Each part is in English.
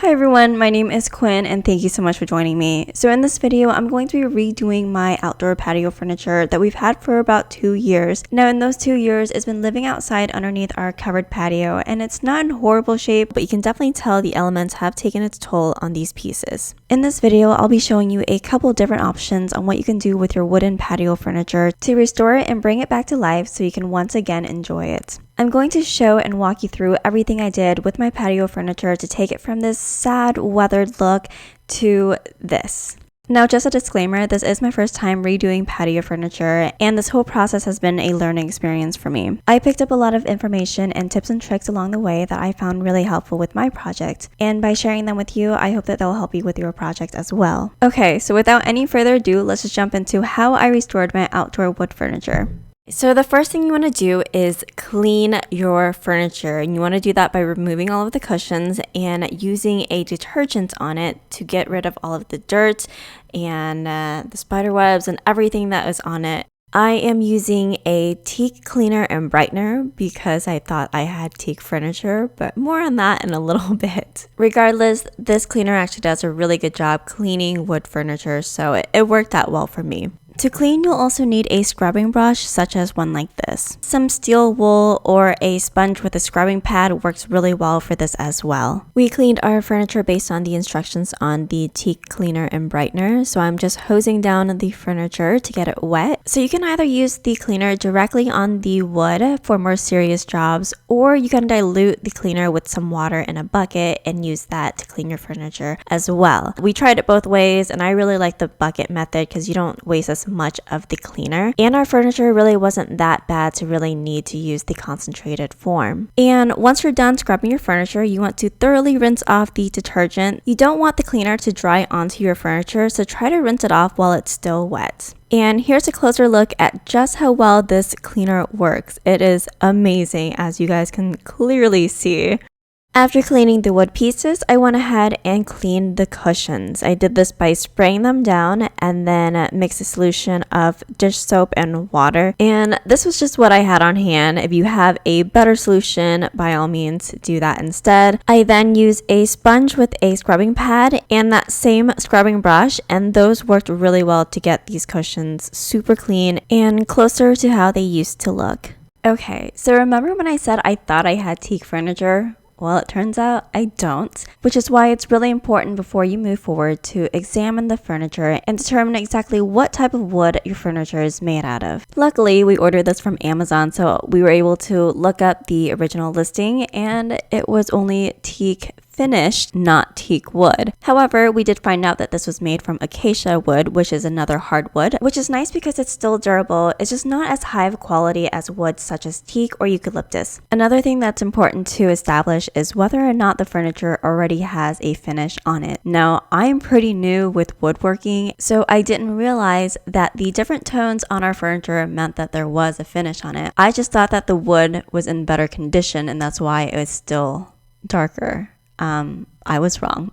Hi everyone, my name is Quinn and thank you so much for joining me. So in this video, I'm going to be redoing my outdoor patio furniture that we've had for about 2 years. Now in those 2 years, it's been living outside underneath our covered patio and it's not in horrible shape, but you can definitely tell the elements have taken its toll on these pieces. In this video, I'll be showing you a couple different options on what you can do with your wooden patio furniture to restore it and bring it back to life so you can once again enjoy it. I'm going to show and walk you through everything I did with my patio furniture to take it from this sad, weathered look to this. Now, just a disclaimer, this is my first time redoing patio furniture, and this whole process has been a learning experience for me. I picked up a lot of information and tips and tricks along the way that I found really helpful with my project, and by sharing them with you, I hope that they'll help you with your project as well. Okay, so without any further ado, let's just jump into how I restored my outdoor wood furniture. So the first thing you want to do is clean your furniture, and you want to do that by removing all of the cushions and using a detergent on it to get rid of all of the dirt and the spider webs and everything that was on it. I am using a teak cleaner and brightener because I thought I had teak furniture, but more on that in a little bit. Regardless, this cleaner actually does a really good job cleaning wood furniture, so it worked out well for me. To clean, you'll also need a scrubbing brush, such as one like this. Some steel wool or a sponge with a scrubbing pad works really well for this as well. We cleaned our furniture based on the instructions on the teak cleaner and brightener, so I'm just hosing down the furniture to get it wet. So you can either use the cleaner directly on the wood for more serious jobs, or you can dilute the cleaner with some water in a bucket and use that to clean your furniture as well. We tried it both ways, and I really like the bucket method because you don't waste as much of the cleaner, and our furniture really wasn't that bad to really need to use the concentrated form. And once you're done scrubbing your furniture, you want to thoroughly rinse off the detergent. You don't want the cleaner to dry onto your furniture, so try to rinse it off while it's still wet. And here's a closer look at just how well this cleaner works. It is amazing, as you guys can clearly see. After cleaning the wood pieces, I went ahead and cleaned the cushions. I did this by spraying them down and then mixed a solution of dish soap and water. And this was just what I had on hand. If you have a better solution, by all means, do that instead. I then used a sponge with a scrubbing pad and that same scrubbing brush, and those worked really well to get these cushions super clean and closer to how they used to look. Okay, so remember when I said I thought I had teak furniture? Well, it turns out I don't, which is why it's really important before you move forward to examine the furniture and determine exactly what type of wood your furniture is made out of. Luckily, we ordered this from Amazon, so we were able to look up the original listing, and it was only teak finished, not teak wood. However, we did find out that this was made from acacia wood, which is another hardwood, which is nice because it's still durable. It's just not as high of quality as wood such as teak or eucalyptus. Another thing that's important to establish is whether or not the furniture already has a finish on it. Now, I'm pretty new with woodworking, so I didn't realize that the different tones on our furniture meant that there was a finish on it. I just thought that the wood was in better condition, and that's why it was still darker. I was wrong.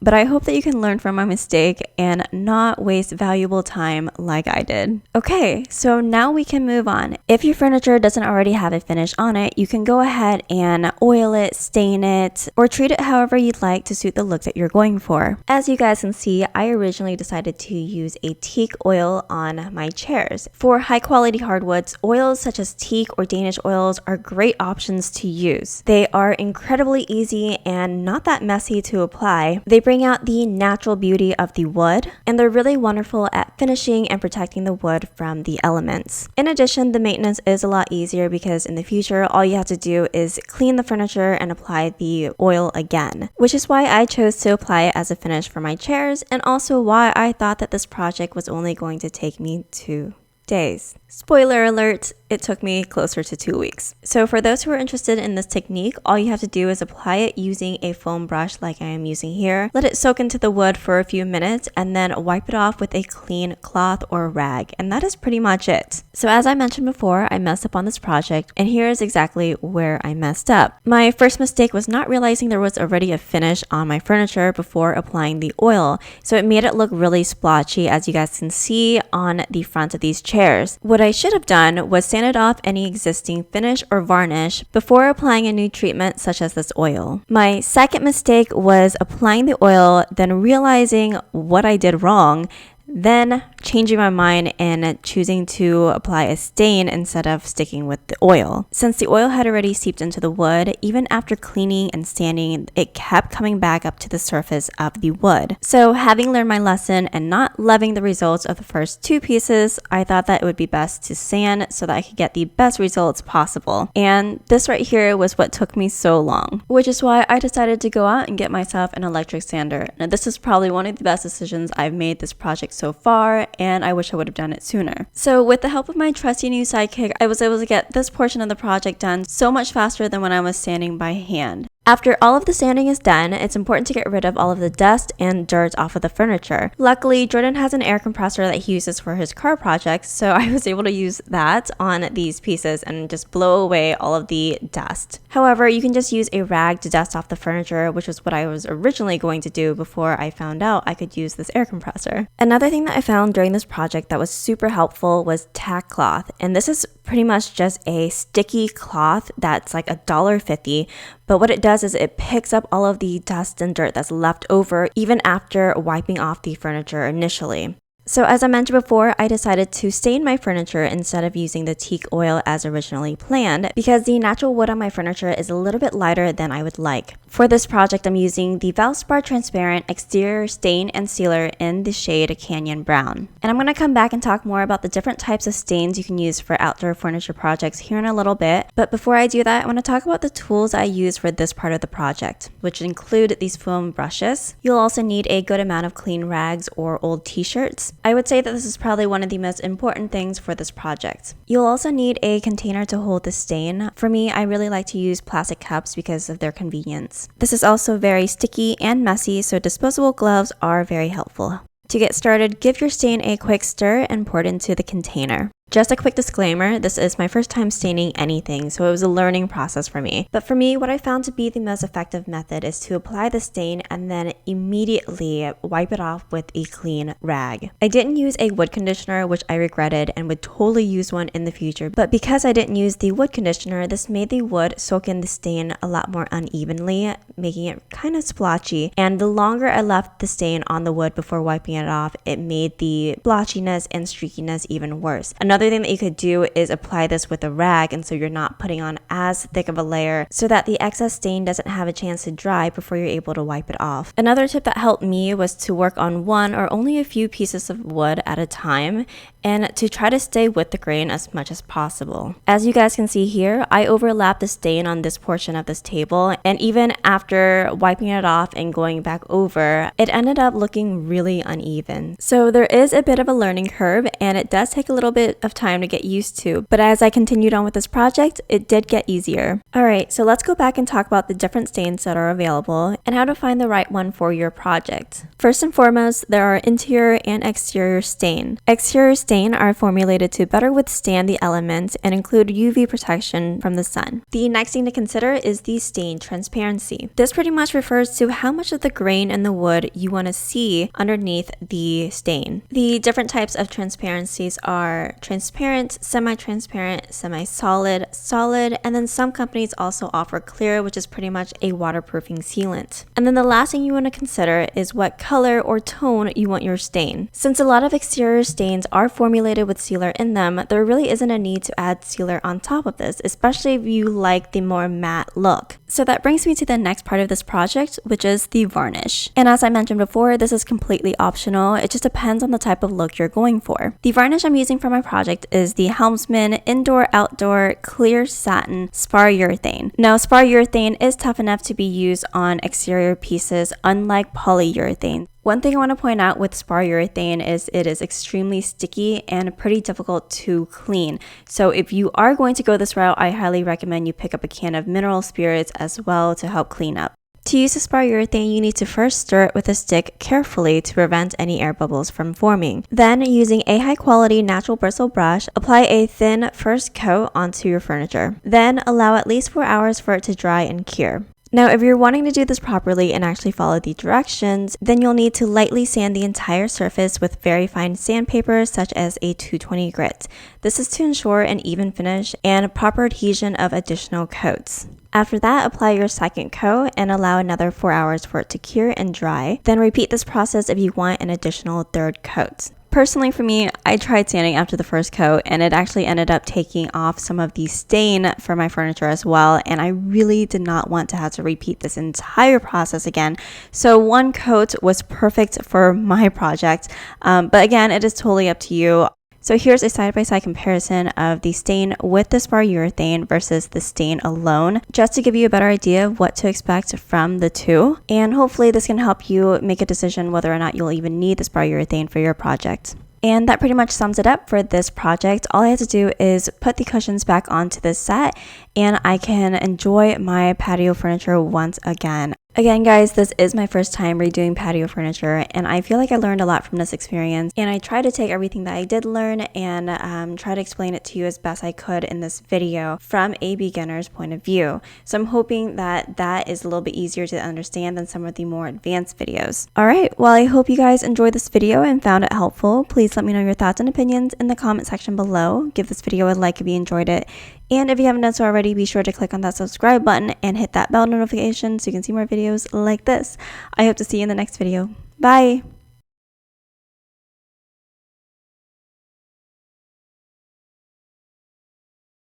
But I hope that you can learn from my mistake and not waste valuable time like I did. Okay, so now we can move on. If your furniture doesn't already have a finish on it, you can go ahead and oil it, stain it, or treat it however you'd like to suit the look that you're going for. As you guys can see, I originally decided to use a teak oil on my chairs. For high quality hardwoods, oils such as teak or Danish oils are great options to use. They are incredibly easy and not that messy to apply. They bring out the natural beauty of the wood, and they're really wonderful at finishing and protecting the wood from the elements. In addition, the maintenance is a lot easier because in the future, all you have to do is clean the furniture and apply the oil again, which is why I chose to apply it as a finish for my chairs, and also why I thought that this project was only going to take me 2 days. Spoiler alert, it took me closer to 2 weeks. So for those who are interested in this technique, all you have to do is apply it using a foam brush like I am using here. Let it soak into the wood for a few minutes and then wipe it off with a clean cloth or rag. And that is pretty much it. So as I mentioned before, I messed up on this project, and here is exactly where I messed up. My first mistake was not realizing there was already a finish on my furniture before applying the oil. So it made it look really splotchy, as you guys can see on the front of these chairs. What What I should have done was sanded off any existing finish or varnish before applying a new treatment such as this oil. My second mistake was applying the oil, then realizing what I did wrong, then changing my mind and choosing to apply a stain instead of sticking with the oil. Since the oil had already seeped into the wood, even after cleaning and sanding, it kept coming back up to the surface of the wood. So having learned my lesson and not loving the results of the first two pieces, I thought that it would be best to sand so that I could get the best results possible. And this right here was what took me so long, which is why I decided to go out and get myself an electric sander. Now this is probably one of the best decisions I've made this project so far, and I wish I would have done it sooner. So with the help of my trusty new sidekick, I was able to get this portion of the project done so much faster than when I was sanding by hand. After all of the sanding is done, it's important to get rid of all of the dust and dirt off of the furniture. Luckily, Jordan has an air compressor that he uses for his car projects, so I was able to use that on these pieces and just blow away all of the dust. However, you can just use a rag to dust off the furniture, which was what I was originally going to do before I found out I could use this air compressor. Another thing that I found during this project that was super helpful was tack cloth, and this is pretty much just a sticky cloth that's like $1.50, but what it does is it picks up all of the dust and dirt that's left over even after wiping off the furniture initially. So as I mentioned before, I decided to stain my furniture instead of using the teak oil as originally planned because the natural wood on my furniture is a little bit lighter than I would like. For this project, I'm using the Valspar Transparent Exterior Stain and Sealer in the shade Canyon Brown. And I'm going to come back and talk more about the different types of stains you can use for outdoor furniture projects here in a little bit. But before I do that, I want to talk about the tools I use for this part of the project, which include these foam brushes. You'll also need a good amount of clean rags or old t-shirts. I would say that this is probably one of the most important things for this project. You'll also need a container to hold the stain. For me, I really like to use plastic cups because of their convenience. This is also very sticky and messy, so disposable gloves are very helpful. To get started, give your stain a quick stir and pour it into the container. Just a quick disclaimer, this is my first time staining anything, so it was a learning process for me. But for me, what I found to be the most effective method is to apply the stain and then immediately wipe it off with a clean rag. I didn't use a wood conditioner, which I regretted and would totally use one in the future, but because I didn't use the wood conditioner, this made the wood soak in the stain a lot more unevenly, making it kind of splotchy. And the longer I left the stain on the wood before wiping it off, it made the splotchiness and streakiness even worse. Another thing that you could do is apply this with a rag, and so you're not putting on as thick of a layer so that the excess stain doesn't have a chance to dry before you're able to wipe it off. Another tip that helped me was to work on one or only a few pieces of wood at a time and to try to stay with the grain as much as possible. As you guys can see here, I overlapped the stain on this portion of this table, and even after wiping it off and going back over, it ended up looking really uneven. So there is a bit of a learning curve, and it does take a little bit of time to get used to, but as I continued on with this project, it did get easier. Alright, so let's go back and talk about the different stains that are available and how to find the right one for your project. First and foremost, there are interior and exterior stain. Exterior stain are formulated to better withstand the elements and include UV protection from the sun. The next thing to consider is the stain transparency. This pretty much refers to how much of the grain in the wood you want to see underneath the stain. The different types of transparencies are transparent, semi-transparent, semi-solid, solid, and then some companies also offer clear, which is pretty much a waterproofing sealant. And then the last thing you want to consider is what color or tone you want your stain. Since a lot of exterior stains are formulated with sealer in them, there really isn't a need to add sealer on top of this, especially if you like the more matte look. So that brings me to the next part of this project, which is the varnish. And as I mentioned before, this is completely optional. It just depends on the type of look you're going for. The varnish I'm using for my project is the Helmsman Indoor Outdoor Clear Satin Spar Urethane. Now, spar urethane is tough enough to be used on exterior pieces, unlike polyurethane. One thing I want to point out with spar urethane is it is extremely sticky and pretty difficult to clean. So if you are going to go this route, I highly recommend you pick up a can of mineral spirits as well to help clean up. To use the spar urethane, you need to first stir it with a stick carefully to prevent any air bubbles from forming. Then, using a high-quality natural bristle brush, apply a thin first coat onto your furniture. Then, allow at least 4 hours for it to dry and cure. Now, if you're wanting to do this properly and actually follow the directions, then you'll need to lightly sand the entire surface with very fine sandpaper such as a 220 grit. This is to ensure an even finish and proper adhesion of additional coats. After that, apply your second coat and allow another 4 hours for it to cure and dry. Then repeat this process if you want an additional third coat. Personally for me, I tried sanding after the first coat and it actually ended up taking off some of the stain for my furniture as well, and I really did not want to have to repeat this entire process again. So one coat was perfect for my project, but again, it is totally up to you. So here's a side-by-side comparison of the stain with the spar urethane versus the stain alone, just to give you a better idea of what to expect from the two. And hopefully this can help you make a decision whether or not you'll even need the spar urethane for your project. And that pretty much sums it up for this project. All I have to do is put the cushions back onto this set and I can enjoy my patio furniture once again. Again, guys, this is my first time redoing patio furniture and I feel like I learned a lot from this experience, and I try to take everything that I did learn and try to explain it to you as best I could in this video from a beginner's point of view. So I'm hoping that that is a little bit easier to understand than some of the more advanced videos. Alright, well, I hope you guys enjoyed this video and found it helpful. Please let me know your thoughts and opinions in the comment section below. Give this video a like if you enjoyed it. And if you haven't done so already, be sure to click on that subscribe button and hit that bell notification so you can see more videos like this. I hope to see you in the next video. Bye!